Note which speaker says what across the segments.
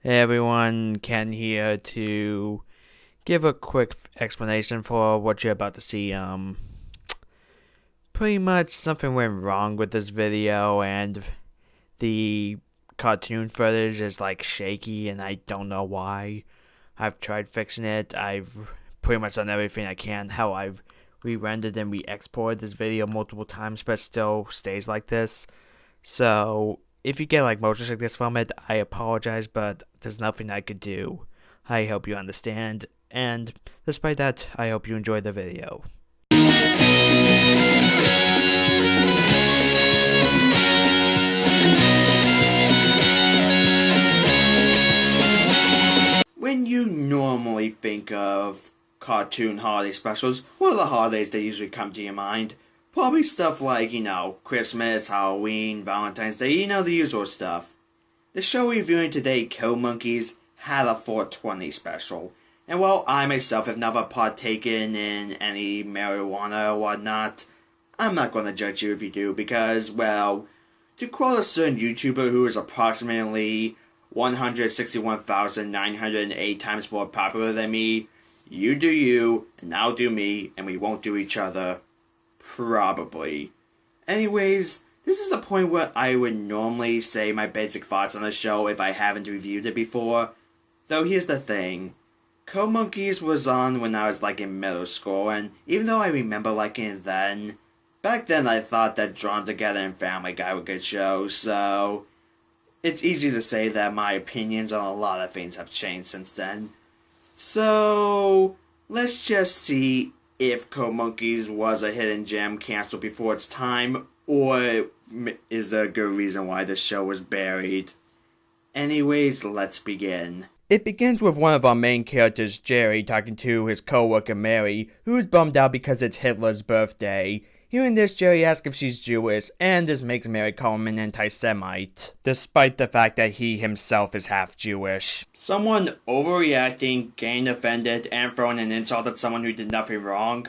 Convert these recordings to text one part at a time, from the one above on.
Speaker 1: Hey everyone, Ken here to give a quick explanation for what you're about to see. Pretty much something went wrong with this video and the cartoon footage is like shaky and I don't know why. I've tried fixing it. I've pretty much done everything I can. How I've re-rendered and re-exported this video multiple times but it still stays like this. So if you get like motion sickness from it, I apologize, but there's nothing I could do. I hope you understand, and despite that, I hope you enjoy the video.
Speaker 2: When you normally think of cartoon holiday specials, what are the holidays that usually come to your mind? Probably stuff like, Christmas, Halloween, Valentine's Day, the usual stuff. The show we're reviewing today, Kill Monkeys, had a 420 special. And while I myself have never partaken in any marijuana or whatnot, I'm not going to judge you if you do because, well, to quote a certain YouTuber who is approximately 161,908 times more popular than me, you do you, and I'll do me, and we won't do each other. Probably. Anyways, this is the point where I would normally say my basic thoughts on the show if I haven't reviewed it before. Though here's the thing. Kill Monkeys was on when I was in middle school, and even though I remember liking it then, back then I thought that Drawn Together and Family Guy were good shows, so it's easy to say that my opinions on a lot of things have changed since then. So let's just see if Kill Monkeys was a hidden gem canceled before its time, or is there a good reason why the show was buried? Anyways, let's begin.
Speaker 1: It begins with one of our main characters, Jerry, talking to his co-worker Mary, who is bummed out because it's Hitler's birthday. Hearing this, Jerry asks if she's Jewish, and this makes Mary call him an anti-Semite, despite the fact that he himself is half Jewish.
Speaker 2: Someone overreacting, getting offended, and throwing an insult at someone who did nothing wrong?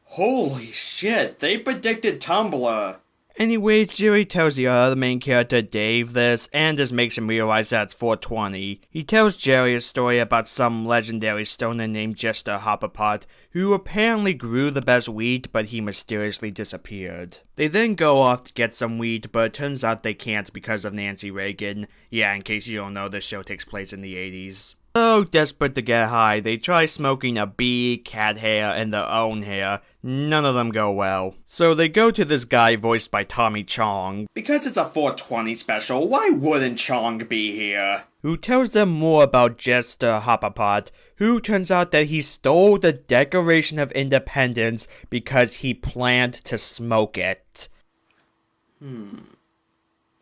Speaker 2: Holy shit, they predicted Tumblr!
Speaker 1: Anyways, Jerry tells the other main character, Dave, this, and this makes him realize that it's 420. He tells Jerry a story about some legendary stoner named Jester Hopperpot, who apparently grew the best weed, but he mysteriously disappeared. They then go off to get some weed, but it turns out they can't because of Nancy Reagan. Yeah, in case you don't know, this show takes place in the 80s. So desperate to get high, they try smoking a bee, cat hair, and their own hair. None of them go well. So they go to this guy voiced by Tommy Chong.
Speaker 2: Because it's a 420 special, why wouldn't Chong be here?
Speaker 1: Who tells them more about Jester Hopperpot, who turns out that he stole the Declaration of Independence because he planned to smoke it.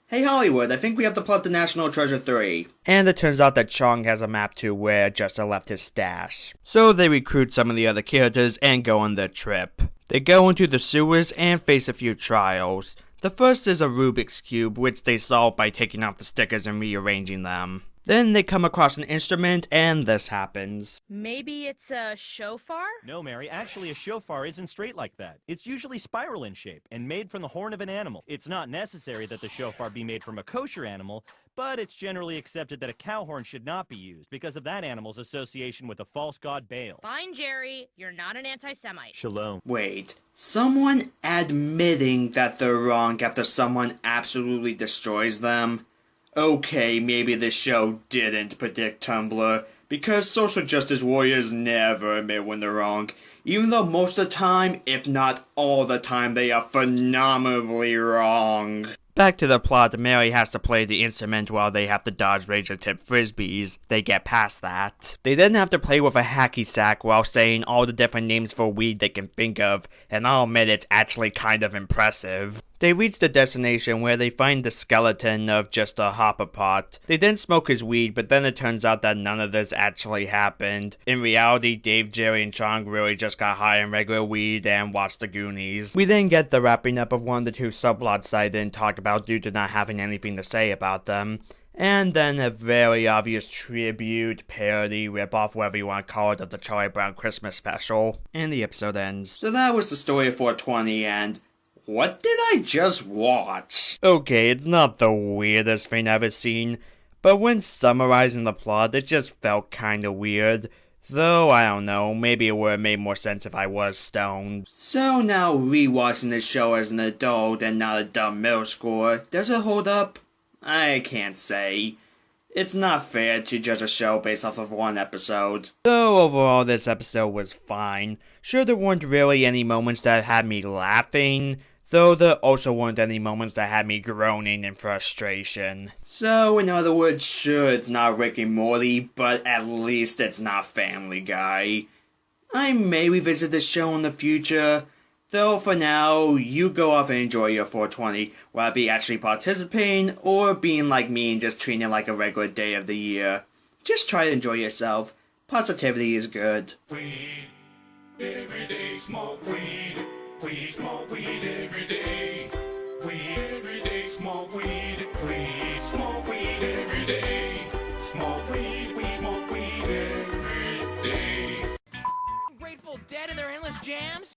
Speaker 2: Hey Hollywood, I think we have to plot the National Treasure 3.
Speaker 1: And it turns out that Chong has a map to where Jester left his stash. So they recruit some of the other characters and go on their trip. They go into the sewers and face a few trials. The first is a Rubik's Cube, which they solve by taking off the stickers and rearranging them. Then they come across an instrument, and this happens.
Speaker 3: Maybe it's a shofar?
Speaker 4: No, Mary, actually a shofar isn't straight like that. It's usually spiral in shape and made from the horn of an animal. It's not necessary that the shofar be made from a kosher animal, but it's generally accepted that a cow horn should not be used because of that animal's association with the false god Baal.
Speaker 3: Fine, Jerry. You're not an anti-Semite.
Speaker 4: Shalom.
Speaker 2: Wait, someone admitting that they're wrong after someone absolutely destroys them? Okay, maybe this show didn't predict Tumblr, because social justice warriors never admit when they're wrong, even though most of the time, if not all the time, they are phenomenally wrong.
Speaker 1: Back to the plot, Mary has to play the instrument while they have to dodge razor-tipped frisbees. They get past that. They then have to play with a hacky sack while saying all the different names for weed they can think of, and I'll admit it's actually kind of impressive. They reach the destination where they find the skeleton of just a Hopperpot. They then smoke his weed, but then it turns out that none of this actually happened. In reality, Dave, Jerry, and Chong really just got high on regular weed and watched the Goonies. We then get the wrapping up of one of the two subplots I didn't talk about due to not having anything to say about them. And then a very obvious tribute, parody, ripoff, whatever you want to call it, of the Charlie Brown Christmas special. And the episode ends.
Speaker 2: So that was the story of 420, and what did I just watch?
Speaker 1: Okay, it's not the weirdest thing I've ever seen, but when summarizing the plot, it just felt kinda weird. Though, I don't know, maybe it would have made more sense if I was stoned.
Speaker 2: So now rewatching this show as an adult and not a dumb middle schooler, does it hold up? I can't say. It's not fair to judge a show based off of one episode.
Speaker 1: So overall, this episode was fine. Sure, there weren't really any moments that had me laughing, though there also weren't any moments that had me groaning in frustration.
Speaker 2: So, in other words, sure, it's not Rick and Morty, but at least it's not Family Guy. I may revisit this show in the future, though for now, you go off and enjoy your 420, whether it be actually participating or being like me and just treating it like a regular day of the year. Just try to enjoy yourself. Positivity is good.
Speaker 5: Weed, every day smoke weed. We smoke weed every day. Weed every day, smoke weed. We smoke weed every day. Smoke weed, we smoke weed every day.
Speaker 6: Grateful Dead and their endless jams?